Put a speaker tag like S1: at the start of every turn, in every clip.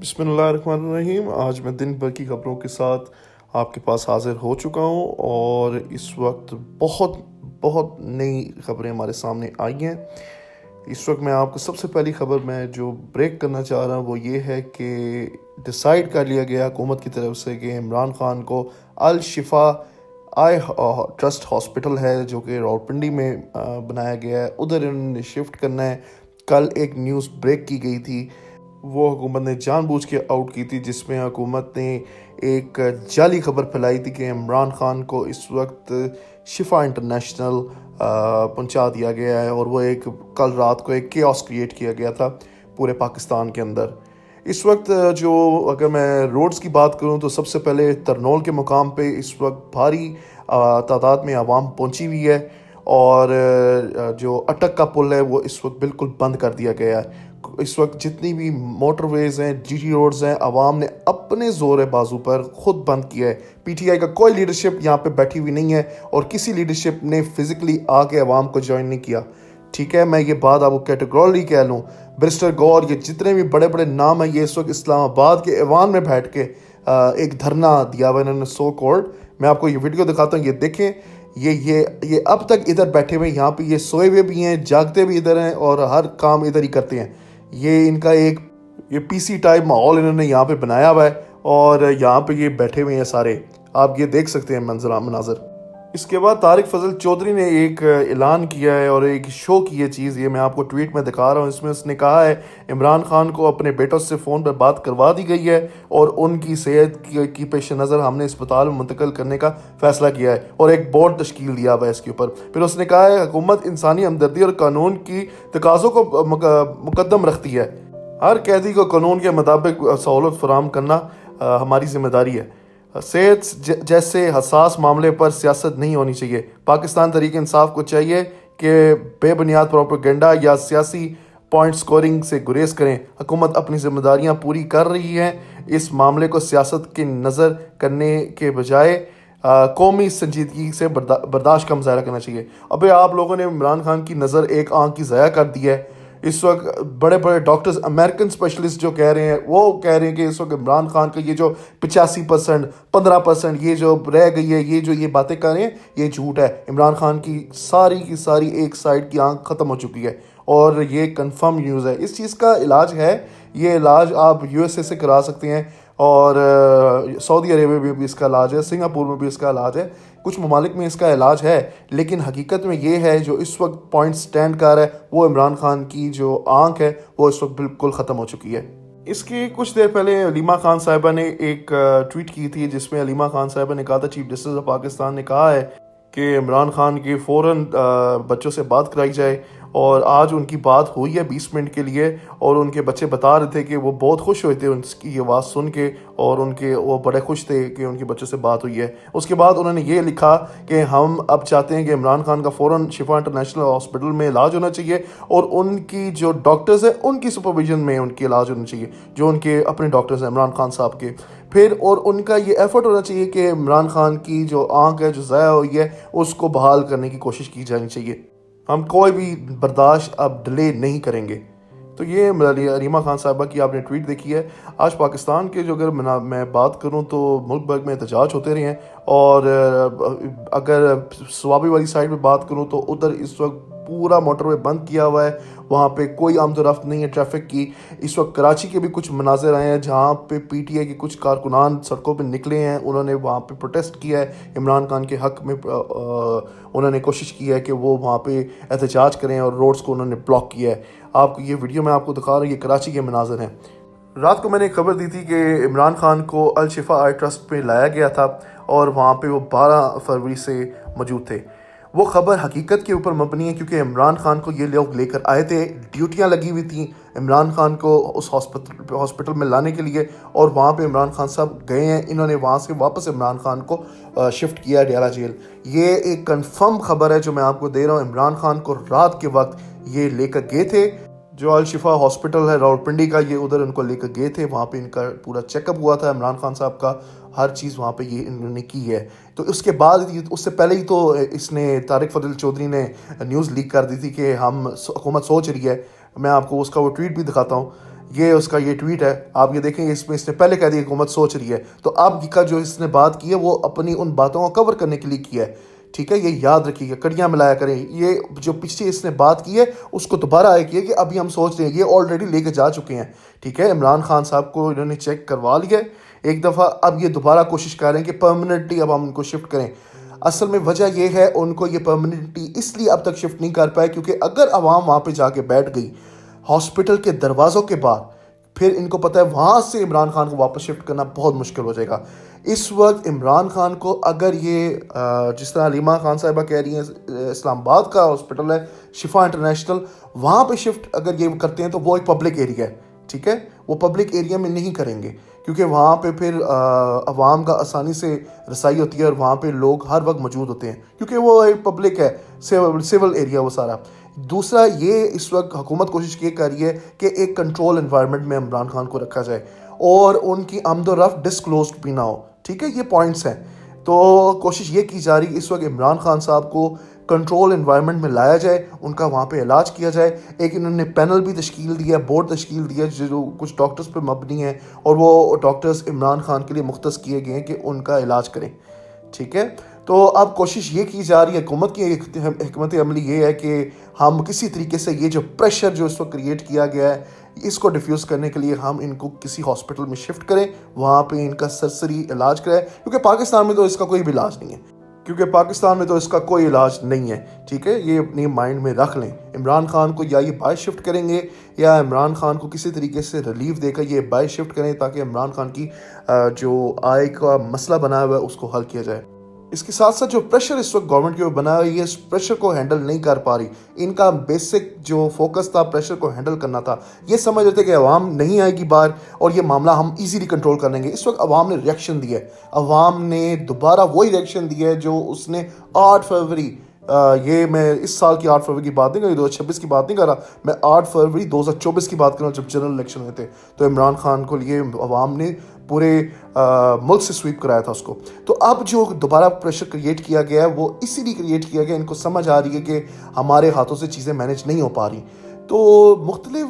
S1: بسم اللہ الرحمن الرحیم۔ آج میں دن بھر کی خبروں کے ساتھ آپ کے پاس حاضر ہو چکا ہوں اور اس وقت بہت نئی خبریں ہمارے سامنے آئی ہیں۔ اس وقت میں آپ کو سب سے پہلی خبر میں جو بریک کرنا چاہ رہا ہوں وہ یہ ہے کہ ڈیسائیڈ کر لیا گیا حکومت کی طرف سے کہ عمران خان کو الشفا آئی ٹرسٹ ہاسپٹل ہے جو کہ راولپنڈی میں بنایا گیا ہے، ادھر انہوں نے شفٹ کرنا ہے۔ کل ایک نیوز بریک کی گئی تھی، وہ حکومت نے جان بوجھ کے آؤٹ کی تھی، جس میں حکومت نے ایک جعلی خبر پھیلائی تھی کہ عمران خان کو اس وقت شفا انٹرنیشنل پہنچا دیا گیا ہے، اور وہ کل رات کو ایک کیوس کریٹ کیا گیا تھا پورے پاکستان کے اندر۔ اس وقت اگر میں روڈز کی بات کروں تو سب سے پہلے ترنول کے مقام پہ اس وقت بھاری تعداد میں عوام پہنچی ہوئی ہے، اور جو اٹک کا پل ہے وہ اس وقت بالکل بند کر دیا گیا ہے۔ اس وقت جتنی بھی موٹر ویز ہیں، جی ٹی روڈز ہیں، عوام نے اپنے زور بازو پر خود بند کیا ہے۔ پی ٹی آئی کا کوئی لیڈرشپ یہاں پہ بیٹھی ہوئی نہیں ہے، اور کسی لیڈرشپ نے فزیکلی آ کے عوام کو جوائن نہیں کیا۔ ٹھیک ہے، میں یہ بات آپ کو کیٹیگورلی کہہ لوں، برسٹر گور، یہ جتنے بھی بڑے بڑے نام ہیں، یہ اس وقت اسلام آباد کے ایوان میں بیٹھ کے ایک دھرنا دیا ہوا انہوں نے سو کورڈ۔ میں آپ کو یہ ویڈیو دکھاتا ہوں، یہ دیکھیں، یہ اب تک ادھر بیٹھے ہوئے، یہاں پہ یہ سوئے ہوئے بھی ہیں، جاگتے بھی ادھر ہیں، اور ہر کام ادھر ہی کرتے ہیں۔ یہ ان کا یہ پی سی ٹائپ ماحول انہوں نے یہاں پہ بنایا ہوا ہے، اور یہاں پہ یہ بیٹھے ہوئے ہیں سارے، آپ یہ دیکھ سکتے ہیں مناظر۔ اس کے بعد طارق فضل چودھری نے ایک اعلان کیا ہے اور ایک شو کی یہ چیز، یہ میں آپ کو ٹویٹ میں دکھا رہا ہوں۔ اس میں اس نے کہا ہے عمران خان کو اپنے بیٹوں سے فون پر بات کروا دی گئی ہے، اور ان کی صحت کی پیش نظر ہم نے اسپتال میں منتقل کرنے کا فیصلہ کیا ہے، اور ایک بورڈ تشکیل دیا ہوا ہے اس کے اوپر۔ پھر اس نے کہا ہے حکومت انسانی ہمدردی اور قانون کی تقاضوں کو مقدم رکھتی ہے، ہر قیدی کو قانون کے مطابق سہولت فراہم کرنا ہماری ذمہ داری ہے۔ صحت جیسے حساس معاملے پر سیاست نہیں ہونی چاہیے۔ پاکستان تحریک انصاف کو چاہیے کہ بے بنیاد پروپیگنڈا یا سیاسی پوائنٹ سکورنگ سے گریز کریں۔ حکومت اپنی ذمہ داریاں پوری کر رہی ہے، اس معاملے کو سیاست کی نظر کرنے کے بجائے قومی سنجیدگی سے برداشت کا مظاہرہ کرنا چاہیے۔ ابھی آپ لوگوں نے عمران خان کی نظر ایک آنکھ کی ضائع کر دی ہے۔ اس وقت بڑے بڑے ڈاکٹرز، امریکن اسپیشلسٹ جو کہہ رہے ہیں، وہ کہہ رہے ہیں کہ اس وقت عمران خان کا یہ جو 85%، 15% یہ جو رہ گئی ہے، یہ باتیں کر رہے ہیں، یہ جھوٹ ہے۔ عمران خان کی ساری ایک سائڈ کی آنکھ ختم ہو چکی ہے، اور یہ کنفرم نیوز ہے۔ اس چیز کا علاج ہے، یہ علاج آپ یو ایس اے سے کرا سکتے ہیں، اور سعودی عربیہ میں بھی اس کا علاج ہے، سنگاپور میں بھی اس کا علاج ہے، کچھ ممالک میں اس کا علاج ہے۔ لیکن حقیقت میں یہ ہے، جو اس وقت پوائنٹ سٹینڈ کر رہا ہے، وہ عمران خان کی جو آنکھ ہے وہ اس وقت بالکل ختم ہو چکی ہے۔ اس کی کچھ دیر پہلے علیمہ خان صاحبہ نے ایک ٹویٹ کی تھی، جس میں علیمہ خان صاحبہ نے کہا تھا چیف جسٹس آف پاکستان نے کہا ہے کہ عمران خان کی فوراً بچوں سے بات کرائی جائے، اور آج ان کی بات ہوئی ہے 20 منٹ کے لیے، اور ان کے بچے بتا رہے تھے کہ وہ بہت خوش ہوئے تھے ان کی آواز سن کے، اور وہ بڑے خوش تھے کہ ان کے بچوں سے بات ہوئی ہے۔ اس کے بعد انہوں نے یہ لکھا کہ ہم اب چاہتے ہیں کہ عمران خان کا فوراً شفا انٹرنیشنل ہاسپٹل میں علاج ہونا چاہیے، اور ان کی جو ڈاکٹرز ہیں ان کی سپرویژن میں ان کی علاج ہونا چاہیے، جو ان کے اپنے ڈاکٹرز ہیں عمران خان صاحب کے۔ پھر اور ان کا یہ ایفرٹ ہونا چاہیے کہ عمران خان کی جو آنکھ ہے جو ضائع ہوئی ہے اس کو بحال کرنے کی کوشش کی جانی چاہیے۔ ہم کوئی بھی برداشت اب ڈیلے نہیں کریں گے۔ تو یہ علیمہ خان صاحبہ کی آپ نے ٹویٹ دیکھی ہے۔ آج پاکستان کے جو اگر میں بات کروں تو ملک بھر میں احتجاج ہوتے رہے ہیں، اور اگر صوابی والی سائڈ میں بات کروں تو ادھر اس وقت پورا موٹر وے بند کیا ہوا ہے، وہاں پہ کوئی آمد و رفت نہیں ہے ٹریفک کی۔ اس وقت کراچی کے بھی کچھ مناظر آئے ہیں جہاں پہ پی ٹی آئی کے کچھ کارکنان سڑکوں پہ نکلے ہیں، انہوں نے وہاں پہ پروٹیسٹ کیا ہے عمران خان کے حق میں، انہوں نے کوشش کی ہے کہ وہ وہاں پہ احتجاج کریں، اور روڈز کو انہوں نے بلاک کیا ہے۔ آپ کو یہ ویڈیو میں آپ کو دکھا رہا ہوں، یہ کراچی کے مناظر ہیں۔ رات کو میں نے ایک خبر دی تھی کہ عمران خان کو الشفا آئی ٹرسٹ پہ لایا گیا تھا، اور وہاں پہ وہ 12 فروری سے موجود تھے۔ وہ خبر حقیقت کے اوپر مبنی ہے، کیونکہ عمران خان کو یہ لوگ لے کر آئے تھے، ڈیوٹیاں لگی ہوئی تھیں عمران خان کو اس ہاسپٹل میں لانے کے لیے، اور وہاں پہ عمران خان صاحب گئے ہیں، انہوں نے وہاں سے واپس عمران خان کو شفٹ کیا ڈیالہ جیل۔ یہ ایک کنفرم خبر ہے جو میں آپ کو دے رہا ہوں۔ عمران خان کو رات کے وقت یہ لے کر گئے تھے، جو الشفا ہاسپٹل ہے راولپنڈی کا، یہ ادھر ان کو لے کر گئے تھے، وہاں پہ ان کا پورا چیک اپ ہوا تھا عمران خان صاحب کا، ہر چیز وہاں پہ یہ انہوں نے کی ہے۔ تو اس کے بعد اس سے پہلے ہی تو اس نے طارق فضل چودھری نے نیوز لیک کر دی تھی کہ حکومت سوچ رہی ہے، میں آپ کو اس کا وہ ٹویٹ بھی دکھاتا ہوں۔ یہ اس کا یہ ٹویٹ ہے, آپ یہ دیکھیں, اس میں اس نے پہلے کہہ دیا حکومت سوچ رہی ہے, تو اب کا جو اس نے بات کی ہے وہ اپنی ان باتوں کو کور کرنے کے لیے کیا ہے. ٹھیک ہے, یہ یاد رکھیے گا, کڑیاں ملایا کریں. یہ جو پچھلی اس نے بات کی ہے اس کو دوبارہ آئے کیے کہ ابھی ہم سوچ رہے ہیں, یہ آلریڈی لے کے جا چکے ہیں. ٹھیک ہے, عمران خان صاحب کو انہوں نے چیک کروا لیا ایک دفعہ, اب یہ دوبارہ کوشش کر رہے ہیں کہ پرماننٹلی اب ہم ان کو شفٹ کریں. اصل میں وجہ یہ ہے ان کو یہ پرماننٹلی اس لیے اب تک شفٹ نہیں کر پائے کیونکہ اگر عوام وہاں پہ جا کے بیٹھ گئی ہاسپٹل کے دروازوں کے بعد, پھر ان کو پتہ ہے وہاں سے عمران خان کو واپس شفٹ کرنا بہت مشکل ہو جائے گا. اس وقت عمران خان کو اگر یہ جس طرح علیمہ خان صاحبہ کہہ رہی ہیں, اسلام آباد کا ہاسپٹل ہے شفا انٹرنیشنل, وہاں پہ شفٹ اگر یہ کرتے ہیں تو وہ ایک پبلک ایریا ہے. ٹھیک ہے, وہ پبلک ایریا میں نہیں کریں گے کیونکہ وہاں پہ پھر عوام کا آسانی سے رسائی ہوتی ہے اور وہاں پہ لوگ ہر وقت موجود ہوتے ہیں کیونکہ وہ ایک پبلک ہے, سول ایریا وہ سارا. دوسرا, یہ اس وقت حکومت کوشش یہ کر رہی ہے کہ ایک کنٹرول انوائرمنٹ میں عمران خان کو رکھا جائے اور ان کی آمد و رفت ڈسکلوزڈ بھی نہ ہو. ٹھیک ہے, یہ پوائنٹس ہیں. تو کوشش یہ کی جا رہی ہے اس وقت عمران خان صاحب کو کنٹرول انوائرمنٹ میں لایا جائے, ان کا وہاں پہ علاج کیا جائے. ایک انہوں نے پینل بھی تشکیل دیا, بورڈ تشکیل دیا جو کچھ ڈاکٹرز پہ مبنی ہیں اور وہ ڈاکٹرز عمران خان کے لیے مختص کیے گئے ہیں کہ ان کا علاج کریں. ٹھیک ہے, تو اب کوشش یہ کی جا رہی ہے, حکومت کی حکمت عملی یہ ہے کہ ہم کسی طریقے سے یہ جو پریشر جو اس وقت کریٹ کیا گیا ہے اس کو ڈیفیوز کرنے کے لیے ہم ان کو کسی ہاسپٹل میں شفٹ کریں, وہاں پہ ان کا سرسری علاج کریں کیونکہ پاکستان میں تو اس کا کوئی بھی علاج نہیں ہے. ٹھیک ہے, یہ اپنی مائنڈ میں رکھ لیں. عمران خان کو یا یہ باعث شفٹ کریں گے یا عمران خان کو کسی طریقے سے ریلیف دے کر یہ باعث شفٹ کریں تاکہ عمران خان کی جو آئے کا مسئلہ بنا ہوا ہے اس کو حل کیا جائے. اس کے ساتھ ساتھ جو پریشر اس وقت گورنمنٹ کے اوپر بنا ہوا ہے, یہ اس پریشر کو ہینڈل نہیں کر پا رہی. ان کا بیسک جو فوکس تھا پریشر کو ہینڈل کرنا تھا, یہ سمجھ رہے تھے کہ عوام نہیں آئے گی باہر اور یہ معاملہ ہم ایزیلی کنٹرول کر لیں گے. اس وقت عوام نے ریئیکشن دیا ہے, عوام نے دوبارہ وہی ریئیکشن دیا ہے جو اس نے 8 فروری, یہ میں اس سال کی 8 فروری کی بات نہیں کر رہا, 2026 کی بات نہیں کر رہا, میں 8 فروری 2024 کی بات کر رہا ہوں جب جنرل الیکشن ہوئے تھے. تو عمران خان کو لیے عوام نے پورے ملک سے سویپ کرایا تھا اس کو. تو اب جو دوبارہ پریشر کریٹ کیا گیا ہے وہ اسی لیے کریٹ کیا گیا, ان کو سمجھ آ رہی ہے کہ ہمارے ہاتھوں سے چیزیں مینیج نہیں ہو پا رہی. تو مختلف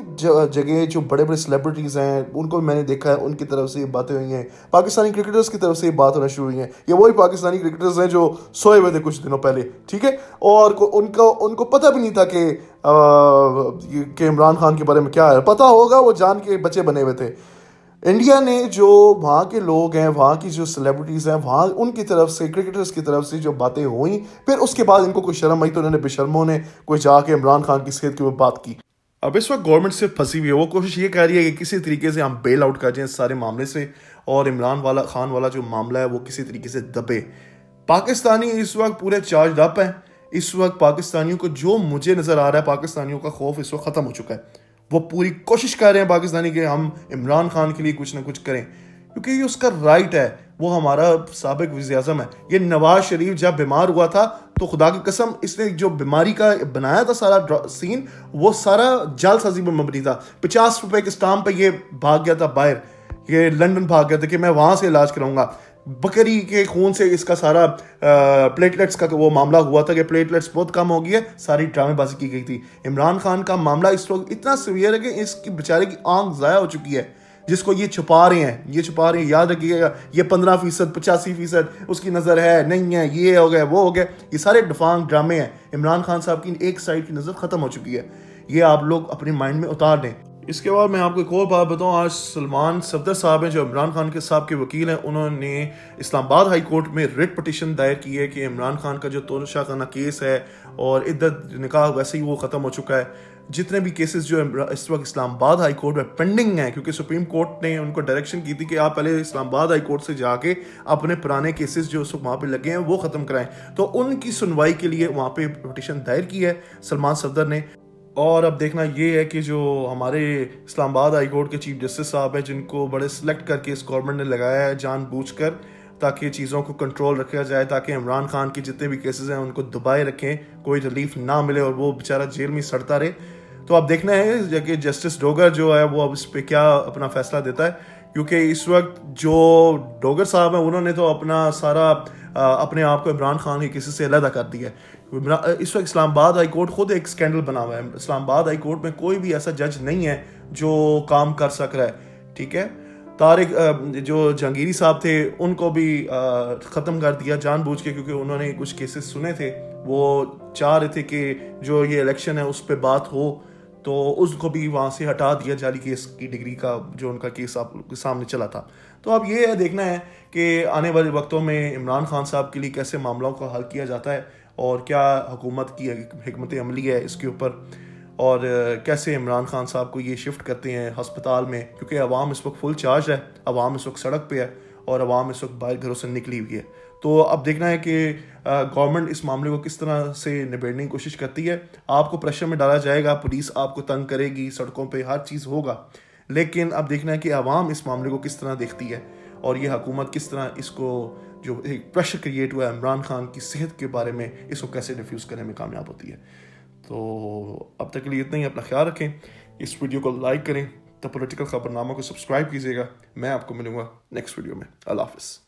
S1: جگہ جو بڑے بڑے سیلیبریٹیز ہیں ان کو میں نے دیکھا ہے, ان کی طرف سے یہ باتیں ہوئی ہیں, پاکستانی کرکٹرز کی طرف سے یہ بات ہونا شروع ہوئی ہیں. یہ وہی پاکستانی کرکٹرز ہیں جو سوئے ہوئے تھے کچھ دنوں پہلے. ٹھیک ہے, اور ان کو پتہ بھی نہیں تھا کہ عمران خان کے بارے میں کیا ہے. پتہ ہوگا وہ جان کے بچے بنے ہوئے تھے. انڈیا نے جو وہاں کے لوگ ہیں, وہاں کی جو سیلیبریٹیز ہیں, وہاں ان کی طرف سے کرکٹرز کی طرف سے جو باتیں ہوئیں, پھر اس کے بعد ان کو کوئی شرم آئی تو انہوں نے بے شرموں نے کوئی جا کے عمران خان کی صحت کے اوپر بات کی. اب اس وقت گورنمنٹ سے پھنسی ہوئی ہے, وہ کوشش یہ کر رہی ہے کہ کسی طریقے سے ہم بیل آؤٹ کر جائیں اس سارے معاملے سے اور عمران خان والا جو معاملہ ہے وہ کسی طریقے سے دبے. پاکستانی اس وقت پورے چارجڈ اپ ہیں. اس وقت پاکستانیوں کو جو مجھے نظر آ رہا ہے, پاکستانیوں کا خوف اس وقت ختم ہو چکا ہے. وہ پوری کوشش کر رہے ہیں پاکستانی کہ ہم عمران خان کے لیے کچھ نہ کچھ کریں کیونکہ یہ اس کا رائٹ ہے, وہ ہمارا سابق وزیر اعظم ہے. یہ نواز شریف جب بیمار ہوا تھا تو خدا کی قسم اس نے جو بیماری کا بنایا تھا سارا سین, وہ سارا جعل سازی پر مبنی تھا. 50 روپے کے اسٹامپ پہ یہ بھاگ گیا تھا باہر, یہ لندن بھاگ گیا تھا کہ میں وہاں سے علاج کراؤں گا. بکری کے خون سے اس کا سارا پلیٹلیٹس کا وہ معاملہ ہوا تھا کہ پلیٹلیٹس بہت کم ہو گئی ہے, ساری ڈرامے بازی کی گئی تھی. عمران خان کا معاملہ اس وقت اتنا سیویئر ہے کہ اس کی بیچارے کی آنکھ ضائع ہو چکی ہے, جس کو یہ چھپا رہے ہیں. یاد رکھیے گا, یہ 15%, 85% اس کی نظر ہے, نہیں ہے, یہ ہو گیا, وہ ہو گیا, یہ سارے ڈفانگ ڈرامے ہیں. عمران خان صاحب کی ایک سائڈ کی نظر ختم ہو چکی ہے. یہ آپ لوگ اپنے مائنڈ میں اتار دیں. اس کے بعد میں آپ کو ایک اور بات بتاؤں. آج سلمان صفدر صاحب ہیں جو عمران خان کے صاحب کے وکیل ہیں, انہوں نے اسلام آباد ہائی کورٹ میں ریٹ پٹیشن دائر کی ہے کہ عمران خان کا جو تولشہ خانہ کیس ہے اور عدت نکاح ویسے ہی وہ ختم ہو چکا ہے. جتنے بھی کیسز جو اس وقت اسلام آباد ہائی کورٹ میں پینڈنگ ہیں, کیونکہ سپریم کورٹ نے ان کو ڈائریکشن کی تھی کہ آپ پہلے اسلام آباد ہائی کورٹ سے جا کے اپنے پرانے کیسز جو اس وقت وہاں پہ لگے ہیں وہ ختم کرائیں, تو ان کی سنوائی کے لیے وہاں پہ پٹیشن دائر کی ہے سلمان صفدر نے. اور اب دیکھنا یہ ہے کہ جو ہمارے اسلام آباد ہائی کورٹ کے چیف جسٹس صاحب ہیں, جن کو بڑے سلیکٹ کر کے اس گورنمنٹ نے لگایا ہے جان بوجھ کر, تاکہ چیزوں کو کنٹرول رکھا جائے, تاکہ عمران خان کے جتنے بھی کیسز ہیں ان کو دبائے رکھیں, کوئی ریلیف نہ ملے اور وہ بیچارہ جیل میں سڑتا رہے. تو اب دیکھنا ہے کہ جسٹس ڈوگر جو ہے وہ اب اس پہ کیا اپنا فیصلہ دیتا ہے, کیونکہ اس وقت جو ڈوگر صاحب ہیں انہوں نے تو اپنا سارا اپنے آپ کو عمران خان کے کسی سے علیحدہ کر دیا ہے. اس وقت اسلام آباد ہائی کورٹ خود ایک اسکینڈل بنا ہوا ہے. اسلام آباد ہائی کورٹ میں کوئی بھی ایسا جج نہیں ہے جو کام کر سک رہا ہے. ٹھیک ہے, طارق جو جہانگیری صاحب تھے ان کو بھی ختم کر دیا جان بوجھ کے, کیونکہ انہوں نے کچھ کیسز سنے تھے. وہ چاہ رہے تھے کہ جو یہ الیکشن ہے اس پہ بات ہو, تو اس کو بھی وہاں سے ہٹا دیا جعلی کیس کی ڈگری کا جو ان کا کیس آپ کے سامنے چلا تھا. تو اب یہ دیکھنا ہے کہ آنے والے وقتوں میں عمران خان صاحب کے لیے کیسے معاملوں کا حل کیا جاتا ہے, اور کیا حکومت کی حکمت عملی ہے اس کے اوپر, اور کیسے عمران خان صاحب کو یہ شفٹ کرتے ہیں ہسپتال میں, کیونکہ عوام اس وقت فل چارج ہے, عوام اس وقت سڑک پہ ہے اور عوام اس وقت باہر گھروں سے نکلی ہوئی ہے. تو اب دیکھنا ہے کہ گورنمنٹ اس معاملے کو کس طرح سے نبیڑنے کی کوشش کرتی ہے. آپ کو پریشر میں ڈالا جائے گا, پولیس آپ کو تنگ کرے گی, سڑکوں پہ ہر چیز ہوگا, لیکن اب دیکھنا ہے کہ عوام اس معاملے کو کس طرح دیکھتی ہے, اور یہ حکومت کس طرح اس کو جو ایک پریشر کریٹ ہوا ہے عمران خان کی صحت کے بارے میں, اس کو کیسے ڈیفیوز کرنے میں کامیاب ہوتی ہے. تو اب تک کے لیے اتنا ہی. اپنا خیال رکھیں, اس ویڈیو کو لائک کریں, دا پولیٹیکل خبرنامہ کو سبسکرائب کیجیے گا. میں آپ کو ملوں گا نیکسٹ ویڈیو میں. اللہ حافظ.